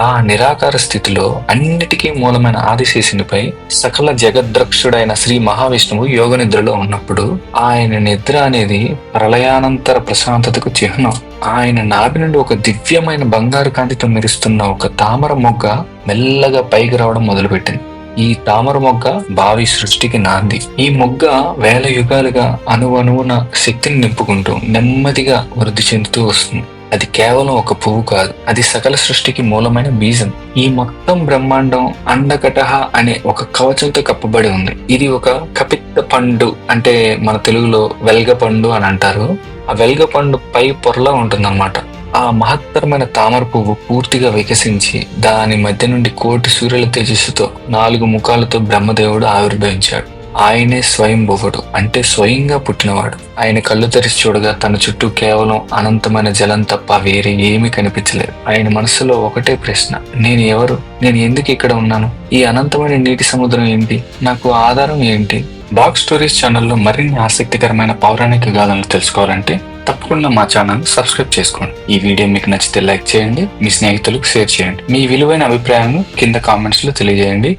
ఆ నిరాకార స్థితిలో అన్నిటికీ మూలమైన ఆదిశేషునిపై సకల జగద్రక్షుడైన శ్రీ మహావిష్ణువు యోగ నిద్రలో ఉన్నప్పుడు ఆయన నిద్ర అనేది ప్రళయానంతర ప్రశాంతతకు చిహ్నం. ఆయన నాభి నుండి ఒక దివ్యమైన బంగారు కాంతితో మెరుస్తున్న ఒక తామర మొగ్గ మెల్లగా పైకి రావడం మొదలుపెట్టింది. ఈ తామర మొగ్గ భావి సృష్టికి నాంది. ఈ మొగ్గ వేల యుగాలుగా అణువణువున శక్తిని నింపుకుంటూ నెమ్మదిగా వృద్ధి చెందుతూ వస్తుంది. అది కేవలం ఒక పువ్వు కాదు, అది సకల సృష్టికి మూలమైన బీజం. ఈ మొత్తం బ్రహ్మాండం అండకటహ అనే ఒక కవచంతో కప్పబడి ఉంది. ఇది ఒక కపిత్త పండు, అంటే మన తెలుగులో వెల్గ పండు అని అంటారు. ఆ వెల్గ పండు పై పొరలా ఉంటుందన్నమాట. ఆ మహత్తరమైన తామర పువ్వు పూర్తిగా వికసించి దాని మధ్య నుండి కోటి సూర్యుల తేజస్సుతో 4 ముఖాలతో బ్రహ్మదేవుడు ఆవిర్భవించాడు. ఆయనే స్వయంభువుడు, అంటే స్వయంగా పుట్టినవాడు. ఆయన కళ్ళు తెరిచి చూడగా తన చుట్టూ కేవలం అనంతమైన జలం తప్ప వేరే ఏమీ కనిపించలేదు. ఆయన మనసులో ఒకటే ప్రశ్న: నేను ఎవరు? నేను ఎందుకు ఇక్కడ ఉన్నాను? ఈ అనంతమైన నీటి సముద్రం ఏంటి? నాకు ఆధారం ఏంటి? బాక్స్ స్టోరీస్ ఛానల్లో మరిన్ని ఆసక్తికరమైన పౌరాణిక గాథలను తెలుసుకోవాలంటే తప్పకుండా మా ఛానల్ సబ్స్క్రైబ్ చేసుకోండి. ఈ వీడియో మీకు నచ్చితే లైక్ చేయండి, మీ స్నేహితులకు షేర్ చేయండి. మీ విలువైన అభిప్రాయాలను కింద కామెంట్స్ లో తెలియజేయండి.